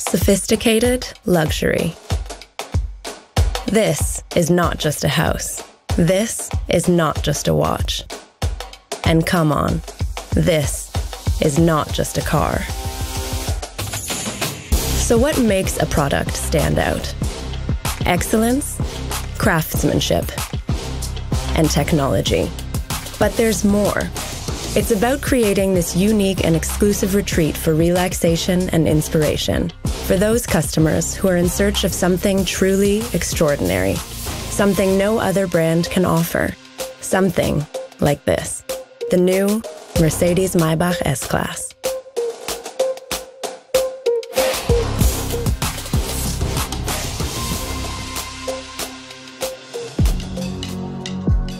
Sophisticated luxury. This is not just a house. This is not just a watch. And come on, this is not just a car. So what makes a product stand out? Excellence, craftsmanship, and technology. But there's more. It's about creating this unique and exclusive retreat for relaxation and inspiration for those customers who are in search of something truly extraordinary, something no other brand can offer, something like this, the new Mercedes-Maybach S-Class.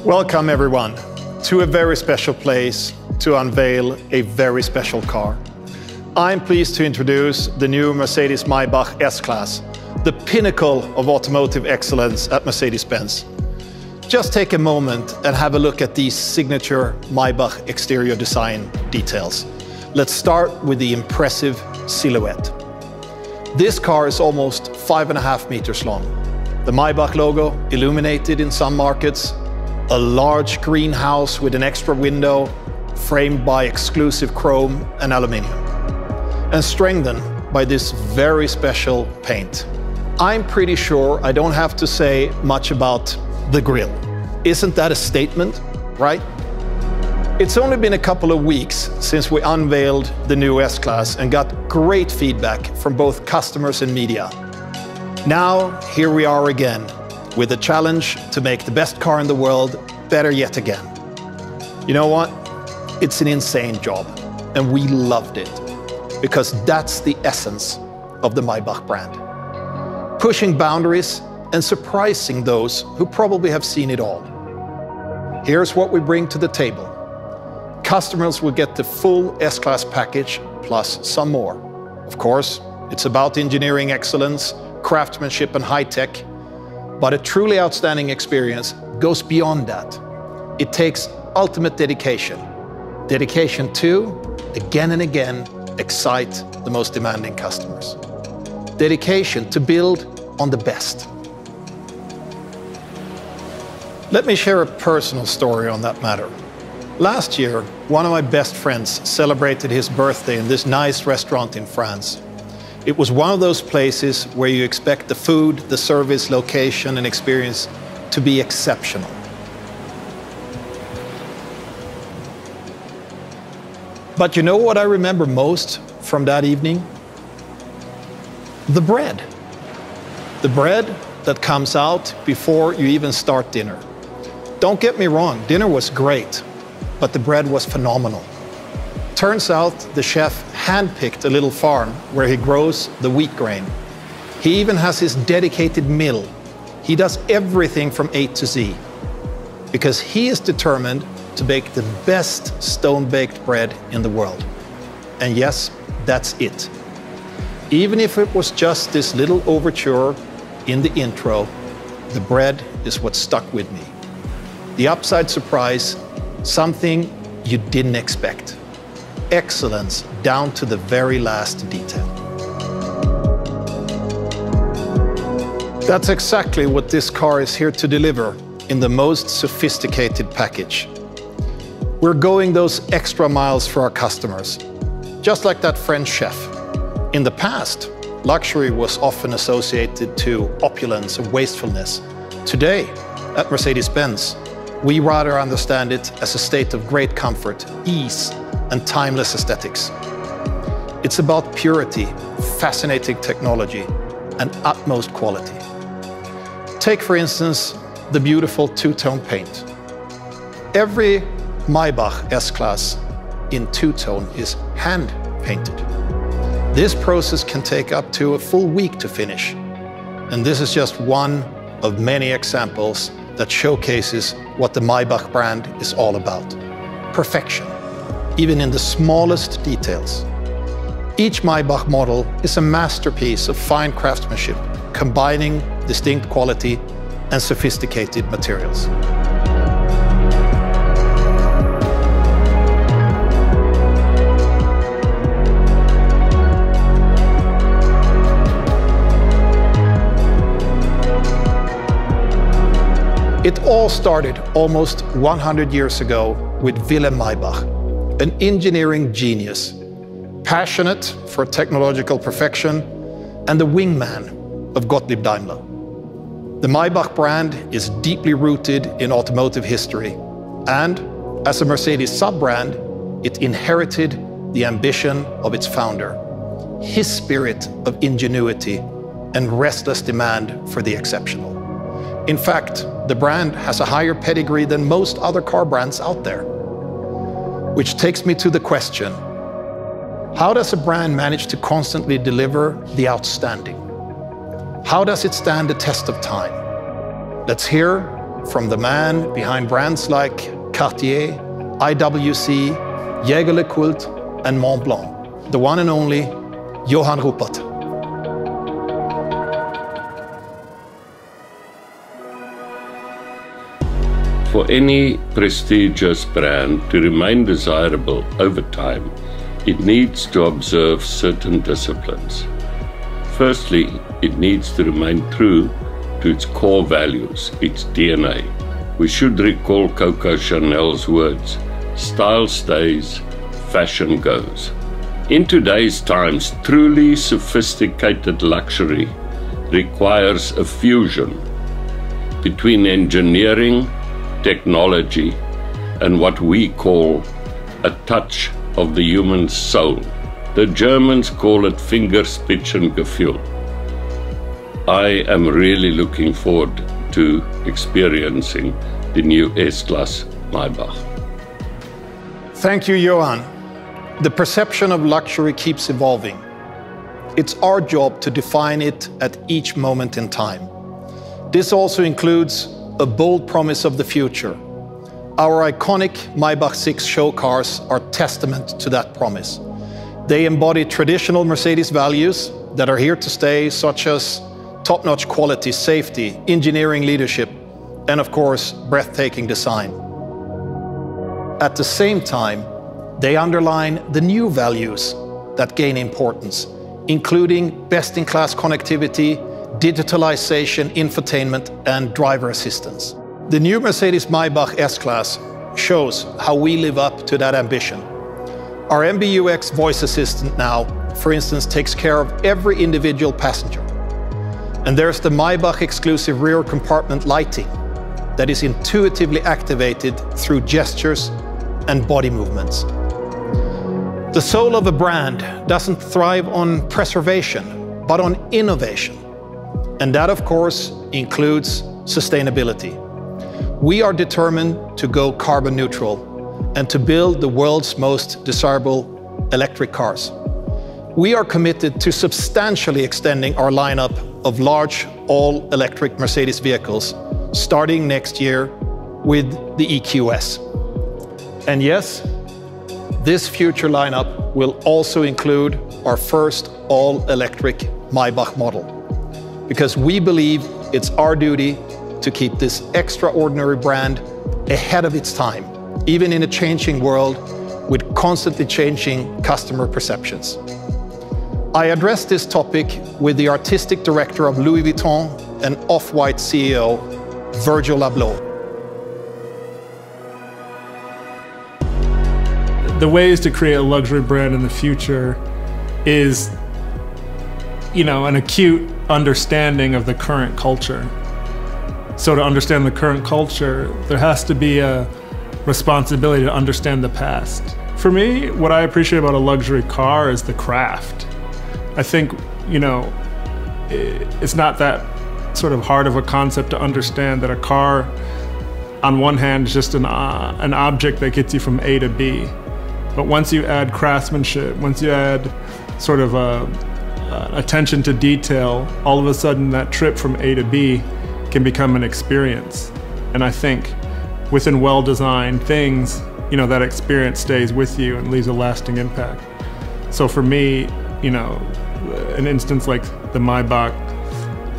Welcome everyone to a very special place to unveil a very special car. I'm pleased to introduce the new Mercedes-Maybach S-Class, the pinnacle of automotive excellence at Mercedes Benz. Just take a moment and have a look at these signature Maybach exterior design details. Let's start with the impressive silhouette. This car is almost 5.5 meters long. The Maybach logo illuminated in some markets, a large greenhouse with an extra window framed by exclusive chrome and aluminium, and strengthened by this very special paint. I'm pretty sure I don't have to say much about the grille. Isn't that a statement, right? It's only been a couple of weeks since we unveiled the new S-Class and got great feedback from both customers and media. Now, here we are again, with a challenge to make the best car in the world better yet again. You know what? It's an insane job, and we loved it, because that's the essence of the Maybach brand. Pushing boundaries and surprising those who probably have seen it all. Here's what we bring to the table. Customers will get the full S-Class package plus some more. Of course, it's about engineering excellence, craftsmanship and high-tech, but a truly outstanding experience goes beyond that. It takes ultimate dedication. Dedication to, again and again, excite the most demanding customers. Dedication to build on the best. Let me share a personal story on that matter. Last year, one of my best friends celebrated his birthday in this nice restaurant in France. It was one of those places where you expect the food, the service, location, and experience to be exceptional. But you know what I remember most from that evening? The bread. The bread that comes out before you even start dinner. Don't get me wrong, dinner was great, but the bread was phenomenal. Turns out the chef handpicked a little farm where he grows the wheat grain. He even has his dedicated mill. He does everything from A to Z, because he is determined to bake the best stone-baked bread in the world. And yes, that's it. Even if it was just this little overture in the intro, the bread is what stuck with me. The upside surprise, something you didn't expect. Excellence down to the very last detail. That's exactly what this car is here to deliver in the most sophisticated package. We're going those extra miles for our customers, just like that French chef. In the past, luxury was often associated to opulence and wastefulness. Today, at Mercedes Benz, we rather understand it as a state of great comfort, ease, and timeless aesthetics. It's about purity, fascinating technology, and utmost quality. Take, for instance, the beautiful two-tone paint. Every Maybach S-Class in two-tone is hand-painted. This process can take up to a full week to finish. And this is just one of many examples that showcases what the Maybach brand is all about. Perfection, even in the smallest details. Each Maybach model is a masterpiece of fine craftsmanship, combining distinct quality and sophisticated materials. It all started almost 100 years ago with Wilhelm Maybach, an engineering genius, passionate for technological perfection and the wingman of Gottlieb Daimler. The Maybach brand is deeply rooted in automotive history, and as a Mercedes sub-brand, it inherited the ambition of its founder, his spirit of ingenuity and restless demand for the exceptional. In fact, the brand has a higher pedigree than most other car brands out there. Which takes me to the question, how does a brand manage to constantly deliver the outstanding? How does it stand the test of time? Let's hear from the man behind brands like Cartier, IWC, Jägerle-Kult and Mont Blanc, the one and only Johann Rupert. For any prestigious brand to remain desirable over time, it needs to observe certain disciplines. Firstly, it needs to remain true to its core values, its DNA. We should recall Coco Chanel's words, "Style stays, fashion goes." In today's times, truly sophisticated luxury requires a fusion between engineering, technology, and what we call a touch of the human soul. The Germans call it Fingerspitzengefühl. I am really looking forward to experiencing the new S-Class Maybach. Thank you, Johan. The perception of luxury keeps evolving. It's our job to define it at each moment in time. This also includes a bold promise of the future. Our iconic Maybach 6 show cars are testament to that promise. They embody traditional Mercedes values that are here to stay, such as top-notch quality, safety, engineering leadership, and of course, breathtaking design. At the same time, they underline the new values that gain importance, including best-in-class connectivity, digitalization, infotainment, and driver assistance. The new Mercedes-Maybach S-Class shows how we live up to that ambition. Our MBUX voice assistant now, for instance, takes care of every individual passenger. And there's the Maybach exclusive rear compartment lighting that is intuitively activated through gestures and body movements. The soul of a brand doesn't thrive on preservation, but on innovation. And that, of course, includes sustainability. We are determined to go carbon neutral and to build the world's most desirable electric cars. We are committed to substantially extending our lineup of large, all-electric Mercedes vehicles, starting next year with the EQS. And yes, this future lineup will also include our first all-electric Maybach model, because we believe it's our duty to keep this extraordinary brand ahead of its time, even in a changing world with constantly changing customer perceptions. I addressed this topic with the artistic director of Louis Vuitton and Off-White CEO, Virgil Abloh. The ways to create a luxury brand in the future is, an acute understanding of the current culture. So to understand the current culture, there has to be a responsibility to understand the past. For me, what I appreciate about a luxury car is the craft. I think, it's not that sort of hard of a concept to understand that a car, on one hand, is just an object that gets you from A to B. But once you add craftsmanship, once you add sort of attention to detail, all of a sudden that trip from A to B can become an experience. And I think within well-designed things, that experience stays with you and leaves a lasting impact. So for me, an instance like the Maybach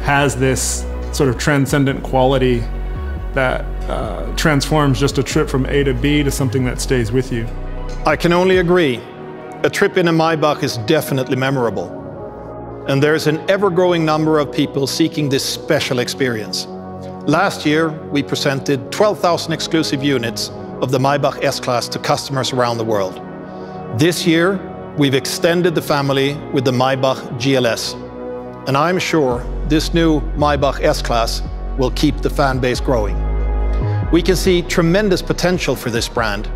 has this sort of transcendent quality that transforms just a trip from A to B to something that stays with you. I can only agree. A trip in a Maybach is definitely memorable. And there's an ever-growing number of people seeking this special experience. Last year, we presented 12,000 exclusive units of the Maybach S-Class to customers around the world. This year, we've extended the family with the Maybach GLS. And I'm sure this new Maybach S-Class will keep the fan base growing. We can see tremendous potential for this brand.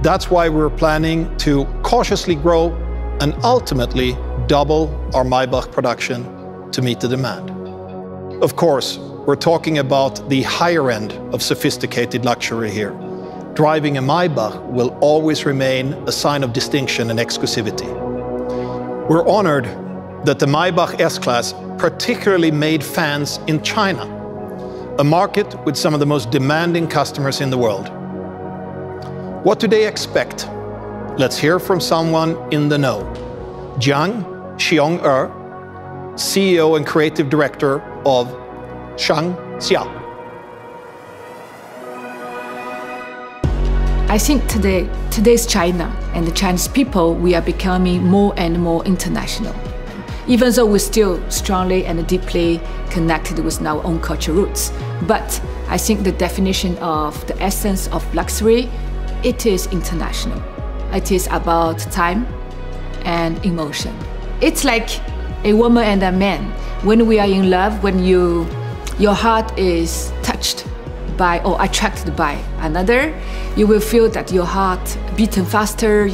That's why we're planning to cautiously grow and ultimately double our Maybach production to meet the demand. Of course, we're talking about the higher end of sophisticated luxury here. Driving a Maybach will always remain a sign of distinction and exclusivity. We're honored that the Maybach S-Class particularly made fans in China, a market with some of the most demanding customers in the world. What do they expect? Let's hear from someone in the know. Jiang Xiong-er, CEO and Creative Director of Shangxia. I think today's China and the Chinese people, we are becoming more and more international. Even though we're still strongly and deeply connected with our own cultural roots. But I think the definition of the essence of luxury, it is international. It is about time and emotion. It's like a woman and a man. When we are in love, when your heart is touched by or attracted by another, you will feel that your heart beating faster,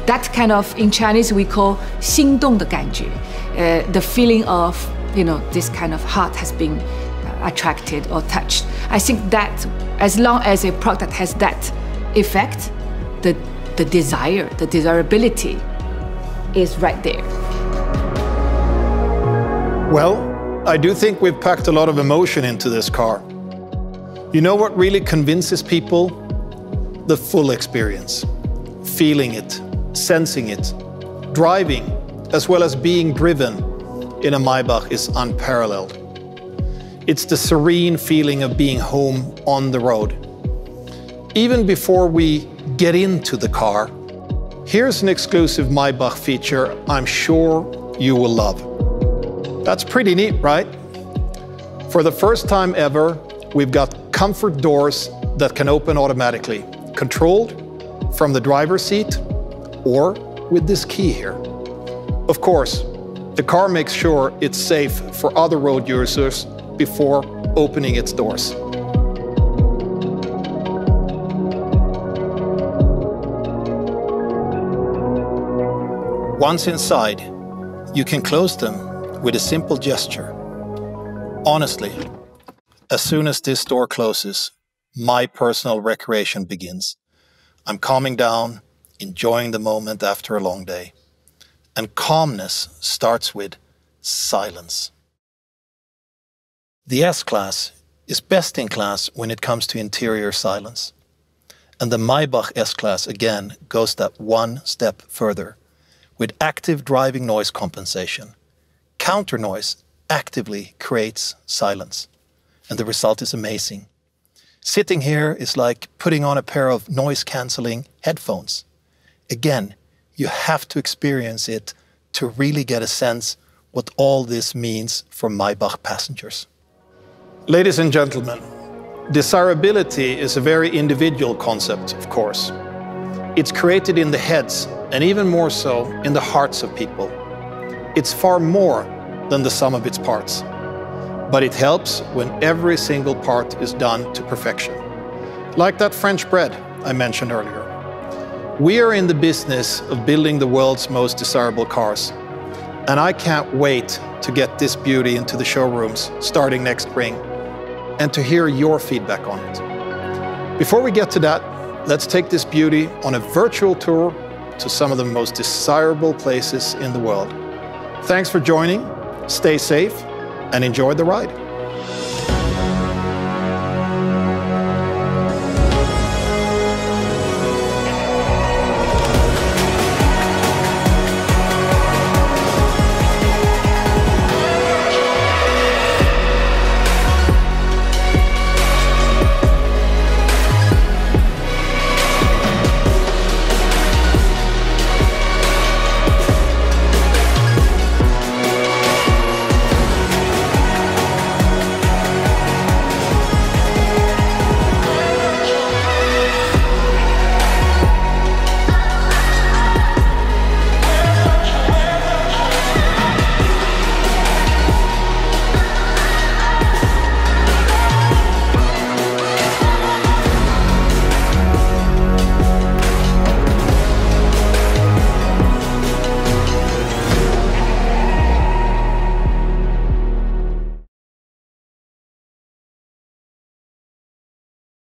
that kind of, in Chinese we call 心动的感觉. The feeling of, this kind of heart has been attracted or touched. I think that as long as a product has that effect, the desire, the desirability is right there. Well, I do think we've packed a lot of emotion into this car. You know what really convinces people? The full experience. Feeling it, sensing it, driving, as well as being driven in a Maybach is unparalleled. It's the serene feeling of being home on the road. Even before we get into the car, here's an exclusive Maybach feature I'm sure you will love. That's pretty neat, right? For the first time ever, we've got comfort doors that can open automatically, controlled from the driver's seat or with this key here. Of course, the car makes sure it's safe for other road users before opening its doors. Once inside, you can close them with a simple gesture. Honestly, as soon as this door closes, my personal recreation begins. I'm calming down, enjoying the moment after a long day. And calmness starts with silence. The S-Class is best in class when it comes to interior silence. And the Maybach S-Class again goes that one step further with active driving noise compensation. Counter noise actively creates silence, and the result is amazing. Sitting here is like putting on a pair of noise-canceling headphones. Again, you have to experience it to really get a sense what all this means for Maybach passengers. Ladies and gentlemen, desirability is a very individual concept, of course. It's created in the heads, and even more so in the hearts of people. It's far more than the sum of its parts. But it helps when every single part is done to perfection. Like that French bread I mentioned earlier. We are in the business of building the world's most desirable cars. And I can't wait to get this beauty into the showrooms starting next spring and to hear your feedback on it. Before we get to that, let's take this beauty on a virtual tour to some of the most desirable places in the world. Thanks for joining, stay safe, and enjoy the ride.